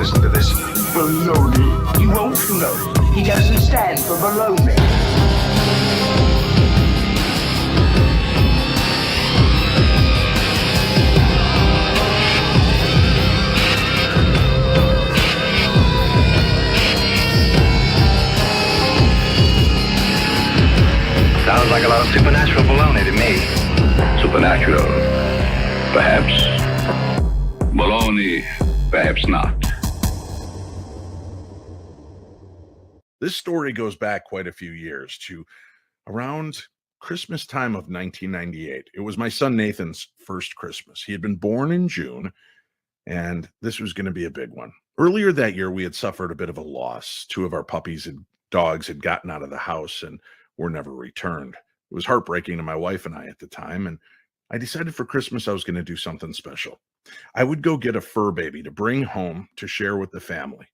listen to this. Baloney. You won't know. He doesn't stand for baloney. Sounds like a lot of supernatural baloney to me. Supernatural, perhaps. Baloney, perhaps not. This story goes back quite a few years to around Christmas time of 1998. It was my son Nathan's first Christmas. He had been born in June, and this was going to be a big one. Earlier that year, we had suffered a bit of a loss. Two of our puppies and dogs had gotten out of the house and were never returned. It was heartbreaking to my wife and I at the time, and I decided for Christmas I was going to do something special. I would go get a fur baby to bring home to share with the family.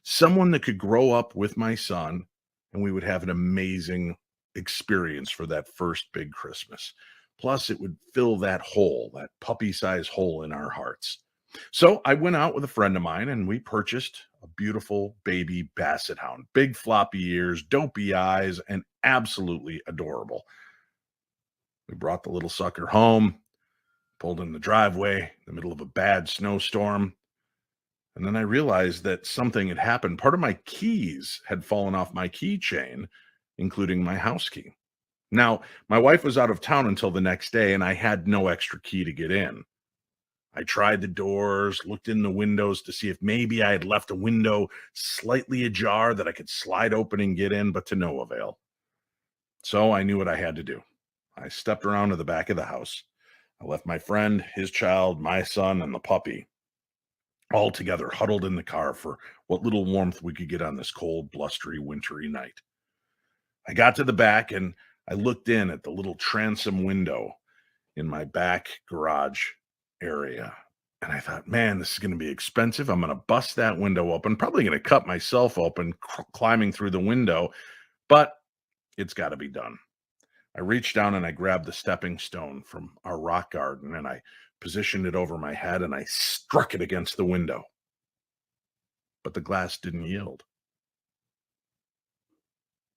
Someone that could grow up with my son, and we would have an amazing experience for that first big Christmas. Plus, it would fill that hole, that puppy-sized hole in our hearts. So I went out with a friend of mine, and we purchased a beautiful baby basset hound. Big floppy ears, dopey eyes, and absolutely adorable. We brought the little sucker home, pulled in the driveway in the middle of a bad snowstorm. And then I realized that something had happened. Part of my keys had fallen off my keychain, including my house key. Now, my wife was out of town until the next day, and I had no extra key to get in. I tried the doors, looked in the windows to see if maybe I had left a window slightly ajar that I could slide open and get in, but to no avail. So I knew what I had to do. I stepped around to the back of the house. I left my friend, his child, my son, and the puppy all together, huddled in the car for what little warmth we could get on this cold, blustery, wintry night. I got to the back and I looked in at the little transom window in my back garage area. And I thought, man, this is going to be expensive. I'm going to bust that window open, probably going to cut myself open climbing through the window, but it's got to be done. I reached down and I grabbed the stepping stone from our rock garden and I positioned it over my head and I struck it against the window. But the glass didn't yield.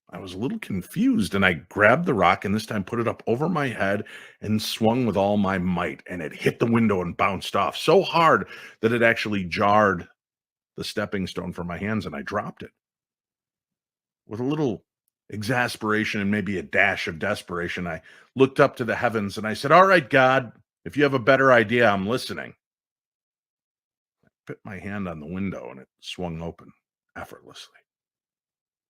I was a little confused and I grabbed the rock and this time put it up over my head and swung with all my might, and it hit the window and bounced off so hard that it actually jarred the stepping stone from my hands and I dropped it. With a little exasperation and maybe a dash of desperation, I looked up to the heavens and I said, "All right, God, if you have a better idea, I'm listening." I put my hand on the window and it swung open effortlessly.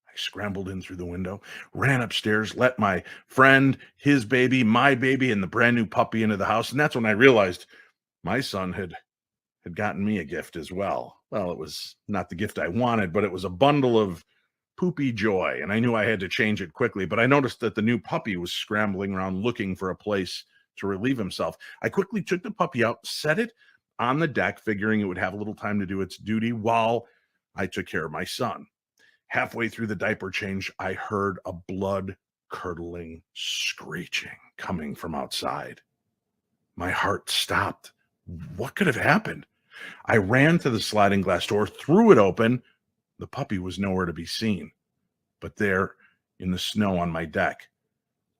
I scrambled in through the window, ran upstairs, let my friend, his baby, my baby, and the brand new puppy into the house. And that's when I realized my son had gotten me a gift as well. Well, it was not the gift I wanted, but it was a bundle of poopy joy. And I knew I had to change it quickly, but I noticed that the new puppy was scrambling around looking for a place to relieve himself. I quickly took the puppy out, set it on the deck, figuring it would have a little time to do its duty while I took care of my son. Halfway through the diaper change, I heard a blood-curdling screeching coming from outside. My heart stopped. What could have happened? I ran to the sliding glass door, threw it open. The puppy was nowhere to be seen. But there, in the snow on my deck,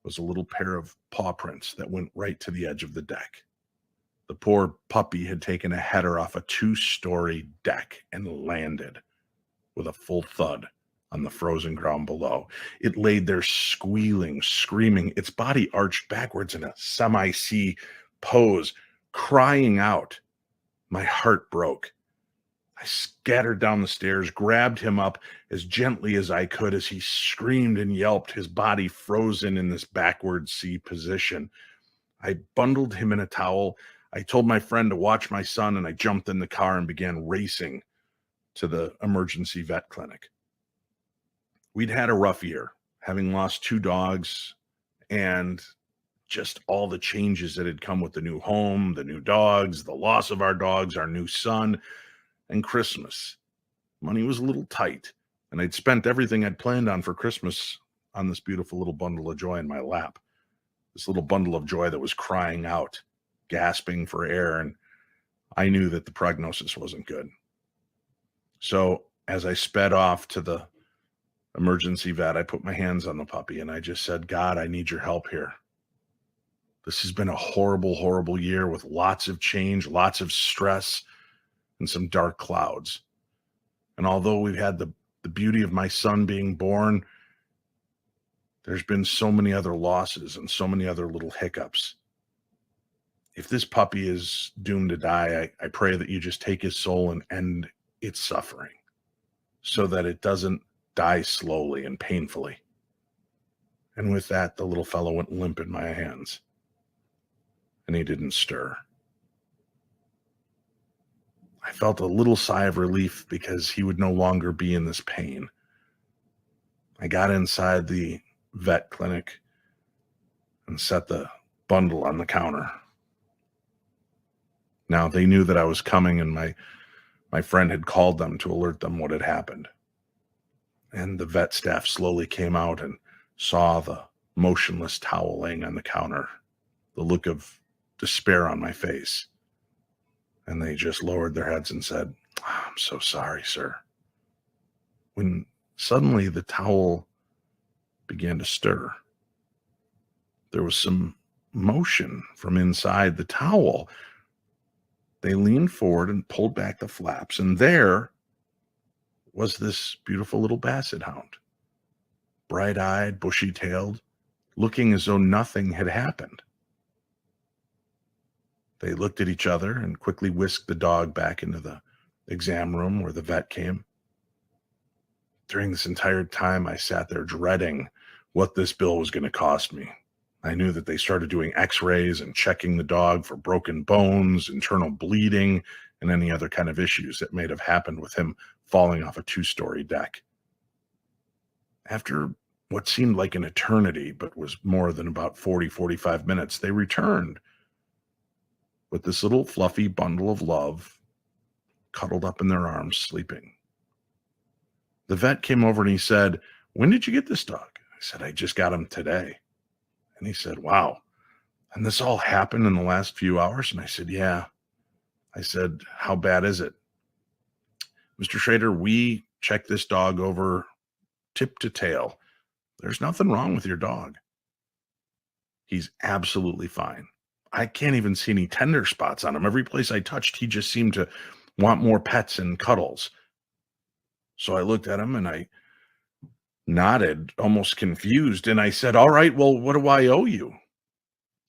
was a little pair of paw prints that went right to the edge of the deck. The poor puppy had taken a header off a 2-story deck and landed with a full thud on the frozen ground below. It laid there squealing, screaming, its body arched backwards in a semi-C pose, crying out. My heart broke. I scattered down the stairs, grabbed him up as gently as I could as he screamed and yelped, his body frozen in this backward C position. I bundled him in a towel. I told my friend to watch my son, and I jumped in the car and began racing to the emergency vet clinic. We'd had a rough year, having lost 2 dogs and just all the changes that had come with the new home, the new dogs, the loss of our dogs, our new son, and Christmas. Money was a little tight, and I'd spent everything I'd planned on for Christmas on this beautiful little bundle of joy in my lap. This little bundle of joy that was crying out, gasping for air, and I knew that the prognosis wasn't good. So as I sped off to the emergency vet, I put my hands on the puppy and I just said, God, I need your help here. This has been a horrible, horrible year with lots of change, lots of stress, and some dark clouds. And although we've had the beauty of my son being born, there's been so many other losses and so many other little hiccups. If this puppy is doomed to die, I pray that you just take his soul and end its suffering so that it doesn't die slowly and painfully. And with that, the little fellow went limp in my hands, and he didn't stir. I felt a little sigh of relief because he would no longer be in this pain. I got inside the vet clinic and set the bundle on the counter. Now, they knew that I was coming, and my friend had called them to alert them what had happened. And the vet staff slowly came out and saw the motionless towel laying on the counter, the look of despair on my face. And they just lowered their heads and said, I'm so sorry, sir. When suddenly the towel began to stir, there was some motion from inside the towel. They leaned forward and pulled back the flaps, and there was this beautiful little basset hound, bright-eyed, bushy-tailed, looking as though nothing had happened. They looked at each other and quickly whisked the dog back into the exam room where the vet came. During this entire time, I sat there dreading what this bill was going to cost me. I knew that they started doing x-rays and checking the dog for broken bones, internal bleeding, and any other kind of issues that may have happened with him falling off a 2-story deck. After what seemed like an eternity, but was more than about 45 minutes, they returned with this little fluffy bundle of love cuddled up in their arms, sleeping. The vet came over and he said, when did you get this dog? I said, I just got him today. And he said, wow. And this all happened in the last few hours? And I said, yeah. I said, how bad is it? Mr. Schrader, we checked this dog over tip to tail. There's nothing wrong with your dog. He's absolutely fine. I can't even see any tender spots on him. Every place I touched, he just seemed to want more pets and cuddles. So I looked at him and I nodded, almost confused. And I said, all right, well, what do I owe you?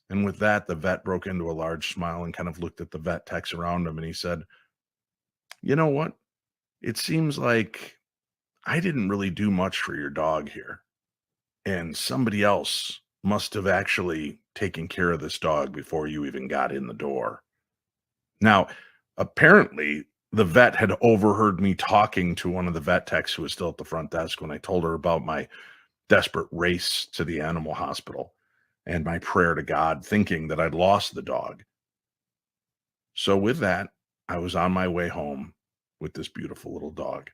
And with that, the vet broke into a large smile and kind of looked at the vet techs around him. And he said, you know what? It seems like I didn't really do much for your dog here. And somebody else must have actually taken care of this dog before you even got in the door. Now, apparently, the vet had overheard me talking to one of the vet techs who was still at the front desk when I told her about my desperate race to the animal hospital and my prayer to God, thinking that I'd lost the dog. So with that, I was on my way home with this beautiful little dog,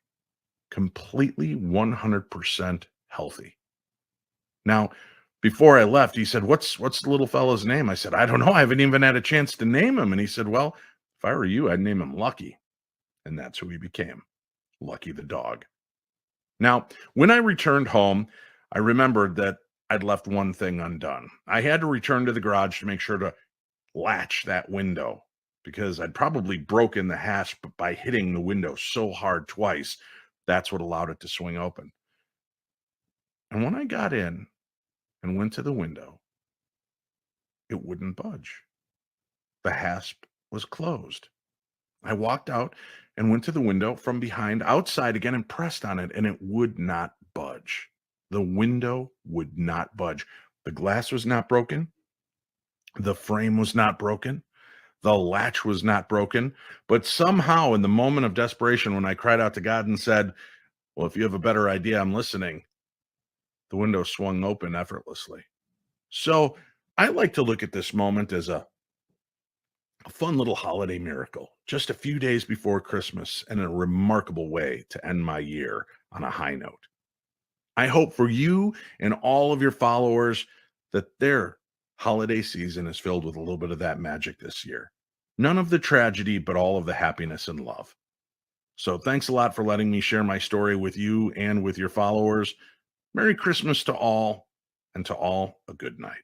completely 100% healthy. Now, before I left, he said, what's the little fellow's name? I said, I don't know. I haven't even had a chance to name him. And he said, well, if I were you, I'd name him Lucky. And that's who he became, Lucky the dog. Now, when I returned home, I remembered that I'd left one thing undone. I had to return to the garage to make sure to latch that window because I'd probably broken the hasp by hitting the window so hard twice. That's what allowed it to swing open. And when I got in and went to the window, it wouldn't budge. The hasp was closed. I walked out and went to the window from behind, outside again, and pressed on it, and it would not budge. The window would not budge. The glass was not broken. The frame was not broken. The latch was not broken. But somehow, in the moment of desperation, when I cried out to God and said, well, if you have a better idea, I'm listening, the window swung open effortlessly. So I like to look at this moment as a fun little holiday miracle, just a few days before Christmas, and a remarkable way to end my year on a high note. I hope for you and all of your followers that their holiday season is filled with a little bit of that magic this year. None of the tragedy, but all of the happiness and love. So thanks a lot for letting me share my story with you and with your followers. Merry Christmas to all, and to all a good night.